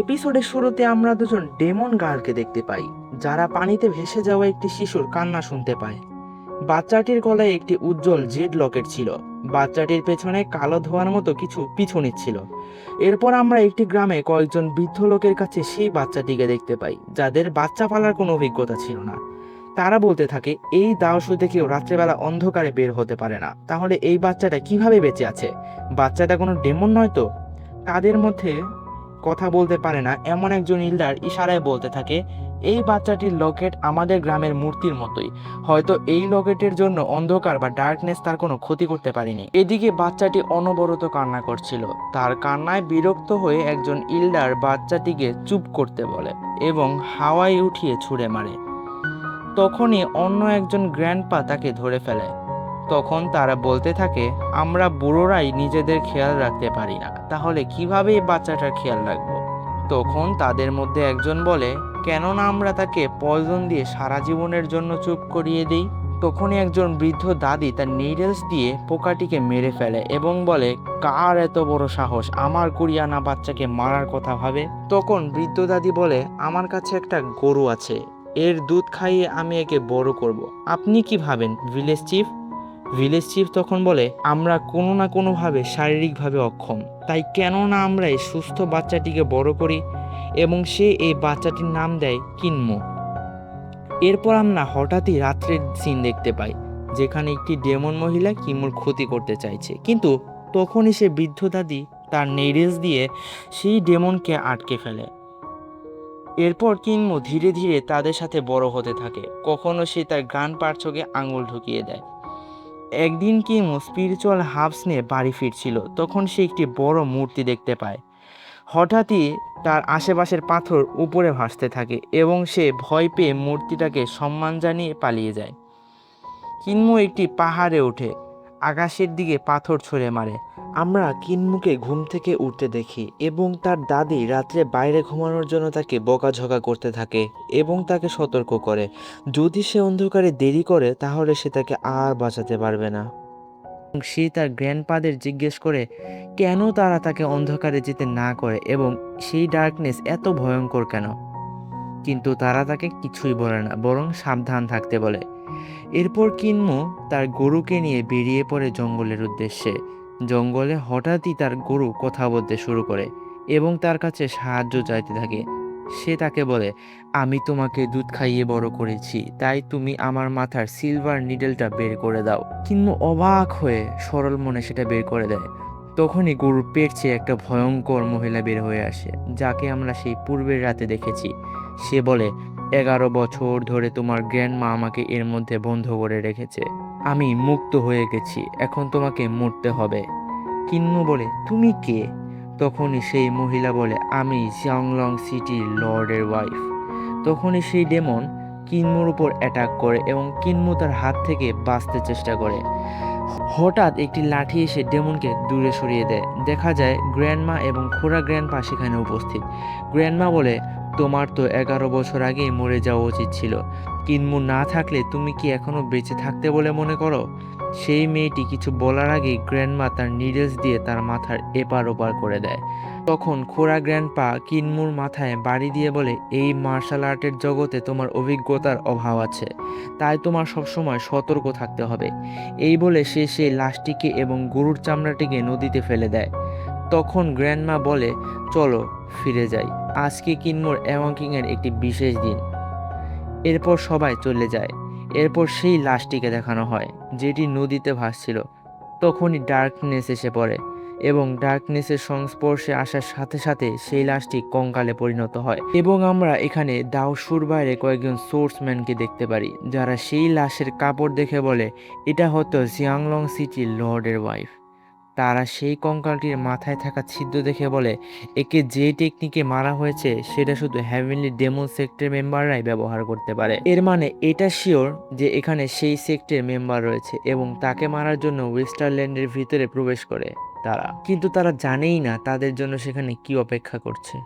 এপিসোডের শুরুতে আমরা দুজন ডেমন গার্লকে দেখতে পাই, যারা পানিতে ভেসে যাওয়া একটি শিশুর কান্না শুনতে পায়। বাচ্চাটির গলায় একটি উজ্জ্বল জেড লকেট ছিল। বাচ্চাটির পেছনে কালো ধোঁয়ার মতো কিছু পিছু নিচ্ছিল। এরপর আমরা একটি গ্রামে কয়েকজন বৃদ্ধ লোকের কাছে সেই বাচ্চাটিকে দেখতে পাই, যাদের বাচ্চা পালার কোনো অভিজ্ঞতা ছিল না। তারা বলতে থাকে, এই দাও শুতে কেউ রাত্রেবেলা অন্ধকারে বের হতে পারে না, তাহলে এই বাচ্চাটা কিভাবে বেঁচে আছে? বাচ্চাটা কোনো ডেমন নয় তো? তাদের মধ্যে কথা বলতে পারে না এমন একজন ইল্ডার ইশারায় বলতে থাকে, এই বাচ্চাটির লকেট আমাদের গ্রামের মূর্তির মতোই। হয়তো এই লকেটের জন্য অন্ধকার বা ডার্কনেস তার কোনো ক্ষতি করতে পারেনি। এদিকে বাচ্চাটি অনবরত কান্না করছিল। তার কান্নায় বিরক্ত হয়ে একজন ইল্ডার বাচ্চাটিকে চুপ করতে বলে এবং হাওয়ায় উঠিয়ে ছুঁড়ে মারে। তখনই অন্য একজন গ্র্যান্ডপা তাকে ধরে ফেলে। তখন তারা বলতে থাকে, আমরা বুড়োরাই নিজেদের খেয়াল রাখতে পারি না, তাহলে কিভাবে এই বাচ্চাটার খেয়াল রাখবো? তখন তাদের মধ্যে একজন বলে, কেননা আমরা তাকে পয়জন দিয়ে সারা জীবনের জন্য চুপ করিয়ে দিই। তখনই একজন বৃদ্ধ দাদি তার নিডলস দিয়ে পোকাটিকে মেরে ফেলে এবং বলে, কার এত বড় সাহস আমার কুড়িয়ানা বাচ্চাকে মারার কথা ভাবে? তখন বৃদ্ধ দাদি বলে, আমার কাছে একটা গরু আছে, এর দুধ খাইয়ে আমি একে বড় করব। আপনি কি ভাবেন ভিলেজ চিফ? ভিলেজ চিফ তখন বলে, আমরা কোনো না কোনোভাবে শারীরিকভাবে অক্ষম, তাই কেন না আমরা এই সুস্থ বাচ্চাটিকে বড় করি? এবং সে এই বাচ্চাটির নাম দেয় কিন্মো। এরপর আমরা হঠাৎই রাত্রের সিন দেখতে পাই, যেখানে একটি ডেমন মহিলা কিন্মোর ক্ষতি করতে চাইছে, কিন্তু তখনই সে বৃদ্ধ দাদি তার নেইলস দিয়ে সেই ডেমনকে আটকে ফেলে। এরপর কিন্মো ধীরে ধীরে তাদের সাথে বড় হতে থাকে। কখনো সে তার গ্রান্ডপার চোখে আঙুল ঢুকিয়ে দেয়। একদিন কিমু স্পিরিচুয়াল হাবস নিয়ে বাড়ি ফিরছিল, তখন সে একটি বড় মূর্তি দেখতে পায়। হঠাৎই তার আশেপাশের পাথর উপরে ভাসতে থাকে এবং সে ভয় পেয়ে মূর্তিটাকে সম্মান জানিয়ে পালিয়ে যায়। কিন্মু একটি পাহাড়ে ওঠে, আকাশের দিকে পাথর ছুঁড়ে মারে। আমরা কিন্মুকে ঘুম থেকে উঠতে দেখি এবং তার দাদি রাত্রে বাইরে ঘুমানোর জন্য তাকে বকাঝকা করতে থাকে এবং তাকে সতর্ক করে, যদি সে অন্ধকারে দেরি করে তাহলে সে তাকে আর বাঁচাতে পারবে না। সে তার গ্র্যান্ডপাদের জিজ্ঞেস করে কেন তারা তাকে অন্ধকারে যেতে না করে এবং সেই ডার্কনেস এত ভয়ঙ্কর কেন, কিন্তু তারা তাকে কিছুই বলে না, বরং সাবধান থাকতে বলে। এরপর কিন্মু তার গরুকে নিয়ে বেরিয়ে পড়ে জঙ্গলের উদ্দেশ্যে। জঙ্গলে হঠাৎই তার গরু কথা বলতে শুরু করে এবং তার কাছে সাহায্য চাইতে থাকে। সে তাকে বলে, আমি তোমাকে দুধ খাইয়ে বড় করেছি, তাই তুমি আমার মাথার সিলভার নিডেলটা বের করে দাও। কিন্মু অবাক হয়ে সরল মনে সেটা বের করে দেয়। তখনই গরুর পেট চেয়ে একটা ভয়ঙ্কর মহিলা বের হয়ে আসে, যাকে আমরা সেই পূর্বের রাতে দেখেছি। সে বলে, 11 বছর ধরে তোমার গ্র্যান্ডমা আমাকে এর মধ্যে বন্ধ করে রেখেছে। আমি মুক্ত হয়ে গেছি, এখন তোমাকে মরতে হবে। কিন্নু বলে, তুমি কে? তখনই সেই মহিলা বলে, আমি জিয়াংলং সিটির লর্ডের ওয়াইফ। তখনই সেই ডেমন কিন্মুর উপর অ্যাটাক করে এবং কিন্মু তার হাত থেকে বাঁচতে চেষ্টা করে। হঠাৎ একটি লাঠি এসে ডেমনকে দূরে সরিয়ে দেয়। দেখা যায় গ্র্যান্ডমা এবং খোড়া গ্র্যান্ডপা সেখানে উপস্থিত। গ্র্যান্ডমা বলে, তোমার তো 11 বছর আগেই মরে যাওয়া উচিত ছিল। কিন্মু না থাকলে তুমি কি এখনো বেঁচে থাকতে বলে মনে করো? সেই মেয়েটি কিছু বলার আগেই গ্র্যান্ডমা তার নিডলস দিয়ে তার মাথার এপার ওপার করে দেয়। তখন খোড়া গ্র্যান্ডপা কিন্মুর মাথায় বাড়ি দিয়ে বলে, এই মার্শাল আর্টের জগতে তোমার অভিজ্ঞতার অভাব আছে, তাই তোমার সবসময় সতর্ক থাকতে হবে। এই বলে সে সেই লাশটিকে এবং গরুর চামড়াটিকে নদীতে ফেলে দেয়। তখন গ্র্যান্ডমা বলে, চলো ফিরে যাই, আজকে কিন্মোর অ্যাওয়াকিংয়ের একটি বিশেষ দিন। এরপর সবাই চলে যায়। এরপর সেই লাশটিকে দেখানো হয়, যেটি নদীতে ভাসছিল। তখনই ডার্কনেস এসে পড়ে এবং ডার্কনেসের সংস্পর্শে আসার সাথে সাথে সেই লাশটি কঙ্কালে পরিণত হয় এবং আমরা এখানে দাওসুর বাইরে কয়েকজন সোর্সম্যানকে দেখতে পারি, যারা সেই লাশের কাপড় দেখে বলে, এটা হতো জিয়াংলং সিটির লর্ডের ওয়াইফ। তারা সেই কঙ্কালটির মাথায় থাকা ছিদ্র দেখে বলে, একে যে টেকনিকে মারা হয়েছে সেটা শুধু হেভেনলি ডেমন সেক্টর মেম্বাররাই ব্যবহার করতে পারে। এর মানে এটা শিওর যে এখানে সেই সেক্টর মেম্বার রয়েছে এবং তাকে মারার জন্য ওয়েস্টারল্যান্ডের ভিতরে প্রবেশ করে তারা, কিন্তু তারা জানেই না তাদের জন্য সেখানে কি অপেক্ষা করছে।